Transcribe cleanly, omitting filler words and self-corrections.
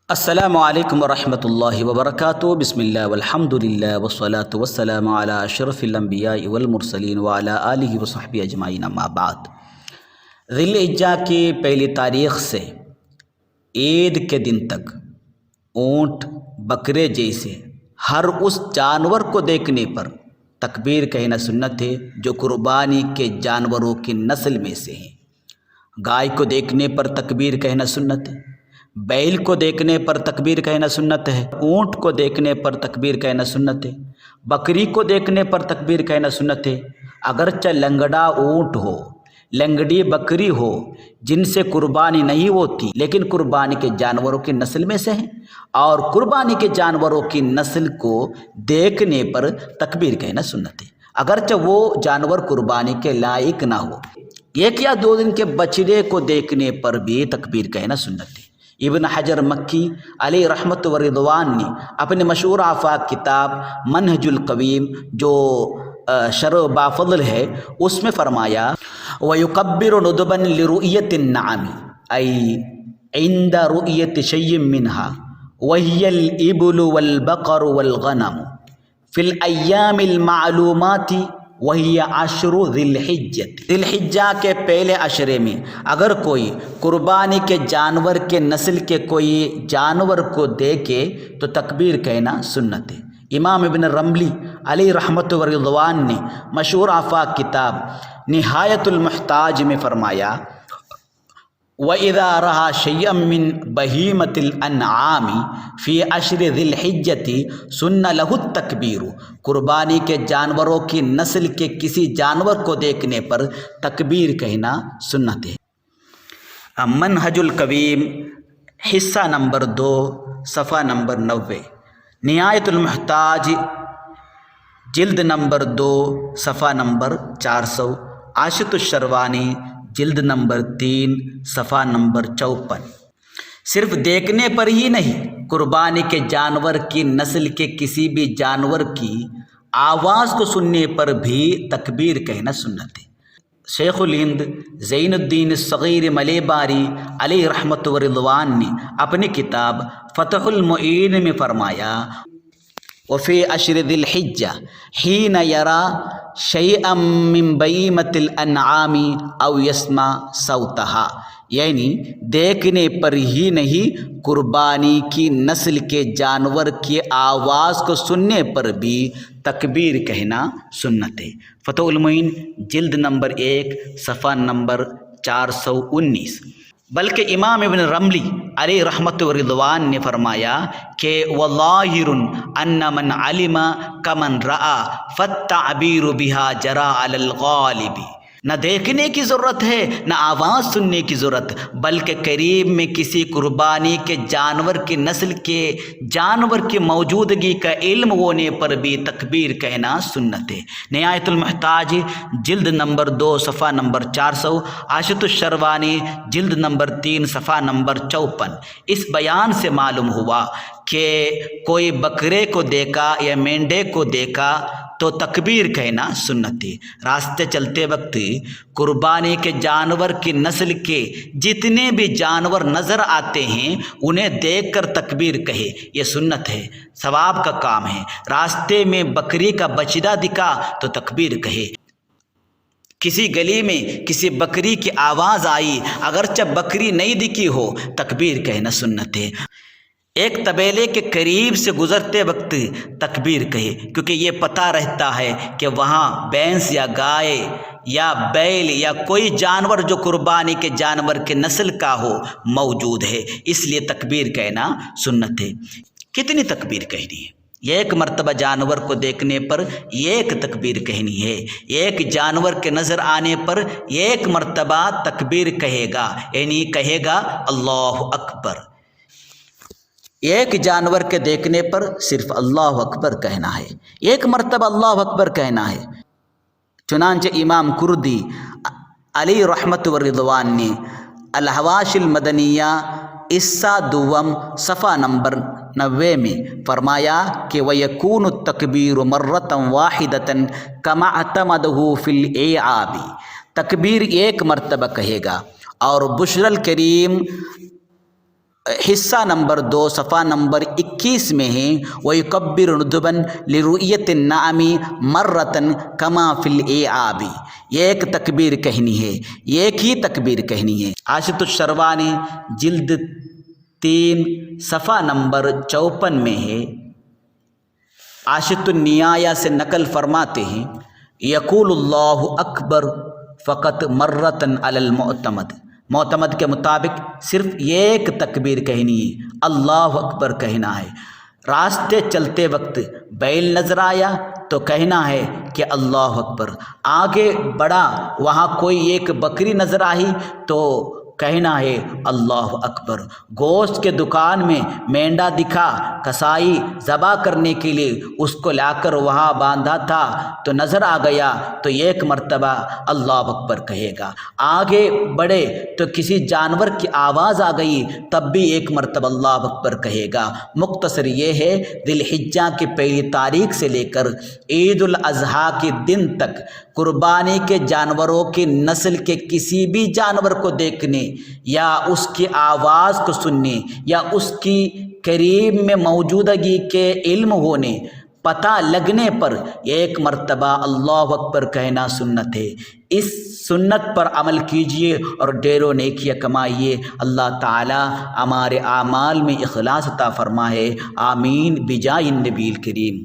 السلام علیکم ورحمۃ اللہ وبرکاتہ۔ بسم اللہ والحمد للہ والصلاة والسلام علی اشرف الانبیاء والمرسلین وعلی آلہ وصحبہ اجمعین، اما بعد۔ ذی الحجہ کی پہلی تاریخ سے عید کے دن تک اونٹ، بکرے جیسے ہر اس جانور کو دیکھنے پر تکبیر کہنا سنت ہے جو قربانی کے جانوروں کی نسل میں سے ہیں۔ گائے کو دیکھنے پر تکبیر کہنا سنت ہے، بیل کو دیکھنے پر تکبیر کہنا سنت ہے، اونٹ کو دیکھنے پر تکبیر کہنا سنت ہے، بکری کو دیکھنے پر تکبیر کہنا سنت ہے۔ اگرچہ لنگڑا اونٹ ہو، لنگڑی بکری ہو جن سے قربانی نہیں ہوتی لیکن قربانی کے جانوروں کی نسل میں سے ہیں، اور قربانی کے جانوروں کی نسل کو دیکھنے پر تکبیر کہنا سنت ہے، اگرچہ وہ جانور قربانی کے لائق نہ ہو۔ 1 یا 2 دن کے بچڑے کو دیکھنے پر بھی تکبیر کہنا سنت ہے۔ ابن حجر مکی علیہ رحمت و رضوان نے اپنے مشہور آفاق کتاب منہج القویم جو شرح بافضل ہے اس میں فرمایا وَيُقَبِّرُ نُدْبًا لِرُؤْيَةِ النَّعَمِ أي عند رؤية شيء منها وهي الإبل والبقر والغنم في الأيام المعلومات وهي 10 ذی الحجہ۔ ذی الحجہ کے پہلے عشرے میں اگر کوئی قربانی کے جانور کے نسل کے کوئی جانور کو دیکھے تو تکبیر کہنا سنت ہے۔ امام ابن رملی علیہ رحمت و رضوان نے مشہور آفاق کتاب نہایت المحتاج میں فرمایا وَإِذَا رَأَى شَيْئًا مِّن بَهِيمَةِ الْأَنْعَامِ فِي 10 ذِي الْحِجَّةِ سُنَّ لَهُ التَّكْبِيرُ۔ قربانی کے جانوروں کی نسل کے کسی جانور کو دیکھنے پر تکبیر کہنا سنت ہے۔ منہج القویم حصہ نمبر 2 صفحہ نمبر 90، نہایت المحتاج جلد نمبر 2 صفحہ نمبر 400، عاشت الشروانی جلد نمبر 3 صفحہ نمبر 54۔ صرف دیکھنے پر ہی نہیں، قربانی کے جانور کی نسل کے کسی بھی جانور کی آواز کو سننے پر بھی تکبیر کہنا سنت ہے۔ شیخ الہند زین الدین الصغیر ملے باری علیہ رحمت و رضوان نے اپنی کتاب فتح المعین میں فرمایا وفی 10 ذی الحجہ حین یرا شیئا من بہیمۃ الانعام او یسمع صوتہا، یعنی دیکھنے پر ہی نہیں قربانی کی نسل کے جانور کی آواز کو سننے پر بھی تکبیر کہنا سنت ہے۔ فتح المعین جلد نمبر 1 صفحہ نمبر 419۔ بلکہ امام ابن رملی علیہ رحمت و رضوان نے فرمایا کہ وَظَاهِرٌ أَنَّ مَنْ عَلِمَ كَمَنْ رَأَى فَالتَّعْبِيرُ بِهَا جَرَى عَلَى الْغَالِبِ۔ نہ دیکھنے کی ضرورت ہے نہ آواز سننے کی ضرورت، بلکہ قریب میں کسی قربانی کے جانور کی نسل کے جانور کی موجودگی کا علم ہونے پر بھی تکبیر کہنا سنت ہے۔ نہایت المحتاج جلد نمبر 2 صفحہ نمبر 400، عاشت الشروانی جلد نمبر 3 صفحہ نمبر 54۔ اس بیان سے معلوم ہوا کہ کوئی بکرے کو دیکھا یا مینڈے کو دیکھا تو تکبیر کہنا سنت ہے۔ راستے چلتے وقت قربانی کے جانور کی نسل کے جتنے بھی جانور نظر آتے ہیں انہیں دیکھ کر تکبیر کہے، یہ سنت ہے، ثواب کا کام ہے۔ راستے میں بکری کا بچڑا دکھا تو تکبیر کہے۔ کسی گلی میں کسی بکری کی آواز آئی اگرچہ بکری نہیں دکھی ہو تکبیر کہنا سنت ہے۔ ایک طبیلے کے قریب سے گزرتے وقت تکبیر کہے، کیونکہ یہ پتہ رہتا ہے کہ وہاں بھینس یا گائے یا بیل یا کوئی جانور جو قربانی کے جانور کے نسل کا ہو موجود ہے، اس لیے تکبیر کہنا سنت ہے۔ کتنی تکبیر کہنی ہے؟ 1 مرتبہ جانور کو دیکھنے پر 1 تکبیر کہنی ہے، 1 جانور کے نظر آنے پر 1 مرتبہ تکبیر کہے گا، یعنی کہے گا اللہ اکبر۔ 1 جانور کے دیکھنے پر صرف اللہ اکبر کہنا ہے، 1 مرتبہ اللہ اکبر کہنا ہے۔ چنانچہ امام کردی علیہ رحمت و رضوان نے الحواشی المدنیہ حصہ 2 صفحہ نمبر 90 میں فرمایا کہ وَيَكُونُ التَّكْبِيرُ مَرَّةً وَاحِدَةً كَمَا اعْتَمَدَهُ فِي الْإِعَابِ۔ تکبیر 1 مرتبہ کہے گا اور بشر الکریم حصہ نمبر 2 صفحہ نمبر 21 میں ہے وَيُكَبِّرُ نُدُبًا لِرُؤْيَةِ النَّعَمِ مَرَّةً كَمَا فِي الْإِعَابِ، یہ ایک تکبیر کہنی ہے، ایک ہی تکبیر کہنی ہے۔ عاشت الشروانی جلد 3 صفحہ نمبر 54 میں ہے، عاشت النہایہ سے نقل فرماتے ہیں یقول اللہ اکبر فقط مرتن علی المعتمد، معتمد کے مطابق صرف ایک تکبیر کہنی ہے، اللہ اکبر کہنا ہے۔ راستے چلتے وقت بیل نظر آیا تو کہنا ہے کہ اللہ اکبر، آگے بڑھا وہاں کوئی ایک بکری نظر آئی تو کہنا ہے اللہ اکبر۔ گوشت کے دکان میں مینڈا دکھا، کسائی ذبح کرنے کے لیے اس کو لا کر وہاں باندھا تھا تو نظر آ گیا تو ایک مرتبہ اللہ اکبر کہے گا۔ آگے بڑھے تو کسی جانور کی آواز آ گئی تب بھی ایک مرتبہ اللہ اکبر کہے گا۔ مختصر یہ ہے ذی الحجہ کی پہلی تاریخ سے لے کر عید الاضحیٰ کے دن تک قربانی کے جانوروں کی نسل کے کسی بھی جانور کو دیکھنے یا اس کی آواز کو سننے یا اس کی قریب میں موجودگی کے علم ہونے پتہ لگنے پر ایک مرتبہ اللہ اکبر کہنا سنت ہے۔ اس سنت پر عمل کیجئے اور ڈھیروں نیکیاں کمائیے۔ اللہ تعالی ہمارے اعمال میں اخلاص عطا فرمائے، آمین بجاہ النبی الکریم۔